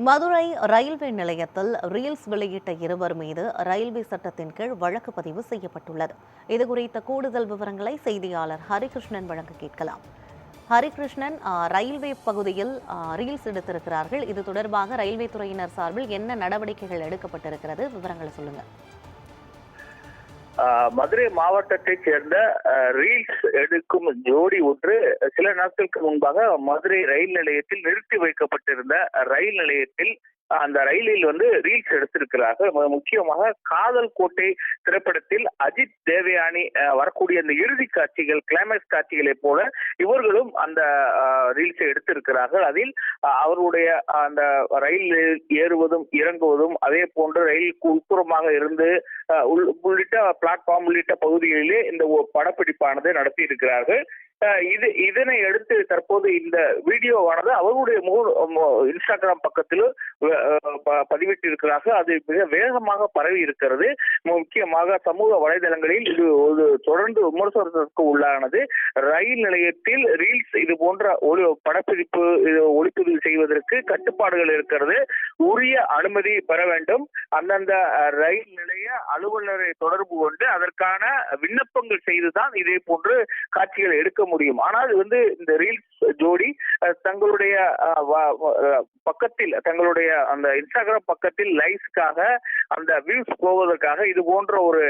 Madurai railway நிலையத்தில் reels வெளியிட்ட இருவர் மீது ரயில்வே சட்டத்தின் கீழ் வழக்கு பதிவு செய்யப்பட்டுள்ளது. இதுகுறித்த கூடுதல் விவரங்களை செய்தியாளர் ஹரிகிருஷ்ணன் வழங்க கேட்கலாம். ஹரிகிருஷ்ணன், ரயில்வே பகுதியில் ரீல்ஸ் எடுத்திருக்கிறார்கள். இது தொடர்பாக ரயில்வே துறையினர் சார்பில் என்ன நடவடிக்கைகள் எடுக்கப்பட்டிருக்கிறது, விவரங்களை சொல்லுங்க. மதுரை மாவட்டத்தைச் சேர்ந்த ரீல்ஸ் எடுக்கும் ஜோடி ஒன்று சில நாட்களுக்கு முன்பாக மதுரை ரயில் நிலையத்தில் நிறுத்தி வைக்கப்பட்டிருந்த ரயில் நிலையத்தில் அந்த ரயிலில் ரீல்ஸ் எடுத்திருக்கிறார்கள். முக்கியமாக காதல் கோட்டை திரைப்படத்தில் அஜித் தேவயானி வரக்கூடிய அந்த இறுதி காட்சிகள், கிளைமேக்ஸ் காட்சிகளை போல இவர்களும் அந்த ரீல்ஸை எடுத்திருக்கிறார்கள். அதில் அவருடைய அந்த ரயில் ஏறுவதும் இறங்குவதும், அதே போன்று ரயிலுக்கு உட்புறமாக இருந்து உள்ளிட்ட பிளாட்ஃபார்ம் உள்ளிட்ட பகுதிகளிலே இந்த படப்பிடிப்பானது நடத்தி இருக்கிறார்கள். இதனை அடுத்து தற்போது இந்த வீடியோவானது அவருடைய இன்ஸ்டாகிராம் பக்கத்திலும் பதிவிட்டிருக்கிறார்கள். அது மிக வேகமாக பரவி இருக்கிறது. முக்கியமாக சமூக வலைதளங்களில் இது ஒரு தொடர்ந்து விமர்சனத்திற்கு உள்ளானது. ரயில் நிலையத்தில் ரீல்ஸ் இது போன்ற படப்பிடிப்பு ஒளிப்பதிவு செய்வதற்கு கட்டுப்பாடுகள் இருக்கிறது. உரிய அனுமதி பெற வேண்டும். அந்தந்த ரயில் நிலைய அலுவலரை தொடர்பு கொண்டு அதற்கான விண்ணப்பங்கள் செய்துதான் இதே போன்று காட்சிகள் எடுக்க முடியும். ஆனால் இந்த ரீல்ஸ் ஜோடி தங்களுடைய பக்கத்தில், தங்களுடைய அந்த இன்ஸ்டாகிராம் பக்கத்தில் லைக்ஸ்க்காக, அந்த வியூஸ் போவதற்காக இது போன்ற ஒரு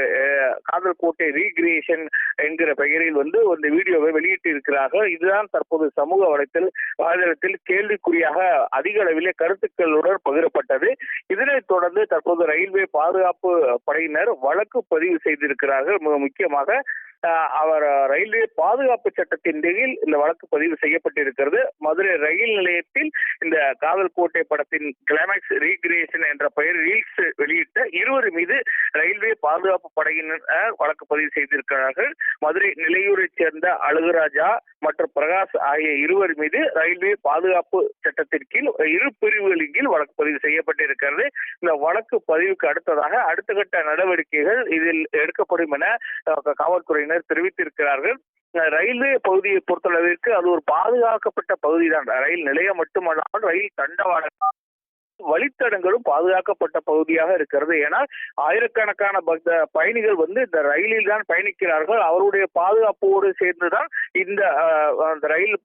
காதல் கோட்டை ரீகிரியேஷன் என்கிற பெயரில் இந்த வீடியோவை வெளியிட்டு இருக்கிறார்கள். இதுதான் தற்போது சமூக வலைதளத்தில் கேள்விக்குறியாக அதிக அளவிலே கருத்துக்களுடன் பகிரப்பட்டது. இதனைத் தொடர்ந்து தற்போது ரயில்வே பாதுகாப்பு படையினர் வழக்கு பதிவு செய்திருக்கிறார்கள். மிக முக்கியமாக அவர் ரயில்வே பாதுகாப்பு சட்டத்தின் கீழ் இந்த வழக்கு பதிவு செய்யப்பட்டிருக்கிறது. மதுரை ரயில் நிலையத்தில் இந்த காதல் கோட்டை படத்தின் கிளைமேக்ஸ் ரீகிரியேஷன் என்ற பெயர் ரீல்ஸ் வெளியிட்ட இருவர் மீது ரயில்வே பாதுகாப்பு படையினர் வழக்கு பதிவு செய்திருக்கிறார்கள். மதுரை நிலையூரைச் சேர்ந்த அழகுராஜா மற்றும் பிரகாஷ் ஆகிய இருவர் மீது ரயில்வே பாதுகாப்பு சட்டத்தின் கீழ் இரு பிரிவுகளின் கீழ் வழக்கு பதிவு செய்யப்பட்டிருக்கிறது. இந்த வழக்கு பதிவுக்கு அடுத்த கட்ட நடவடிக்கைகள் இதில் எடுக்கப்படும் என காவல்துறையினர் தெரிவித்திருக்கிறார்கள். ரயில்வே பகுதியை பொறுத்தளவிற்கு அது ஒரு பாதுகாக்கப்பட்ட பகுதிதான். ரயில் நிலையம் மட்டுமல்லாமல் ரயில் தண்டவாளம், வழித்தடங்களும் பாதுகாக்கப்பட்ட பகுதியாக இருக்கிறது. ஏன்னா ஆயிரக்கணக்கான பயணிகள் இந்த ரயிலில் தான் பயணிக்கிறார்கள். அவருடைய பாதுகாப்போடு சேர்ந்துதான் இந்த ரயில்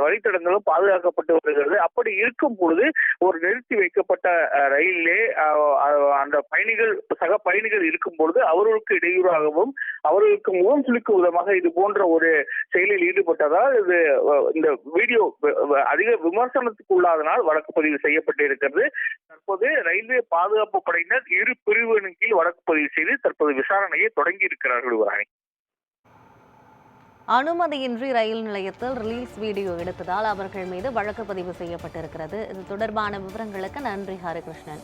வழித்தடங்களும் பாதுகாக்கப்பட்டு வருகிறது. அப்படி இருக்கும் பொழுது ஒரு நிறுத்தி வைக்கப்பட்ட ரயிலே அந்த பயணிகள், சக பயணிகள் இருக்கும் பொழுது அவர்களுக்கு இடையூறாகவும் அவர்களுக்கு முகம் சுளிக்கும் விதமாக இது போன்ற ஒரு செயலில் ஈடுபட்டதால் இந்த வீடியோ அதிக விமர்சனத்துக்கு உள்ளாதனால் வழக்கு பதிவு செய்யப்பட்டிருக்கிறது. தற்போது ரயில்வே பாதுகாப்பு படையினர் இரு பிரிவுகளின் கீழ் வழக்கு பதிவு செய்து தற்போது விசாரணையை தொடங்கி இருக்கிறார்கள். அனுமதியின்றி ரயில் நிலையத்தில் ரீல்ஸ் வீடியோ எடுத்ததால் அவர்கள் மீது வழக்கு பதிவு செய்யப்பட்டிருக்கிறது. இது தொடர்பான விவரங்களுக்கு நன்றி ஹரிகிருஷ்ணன்.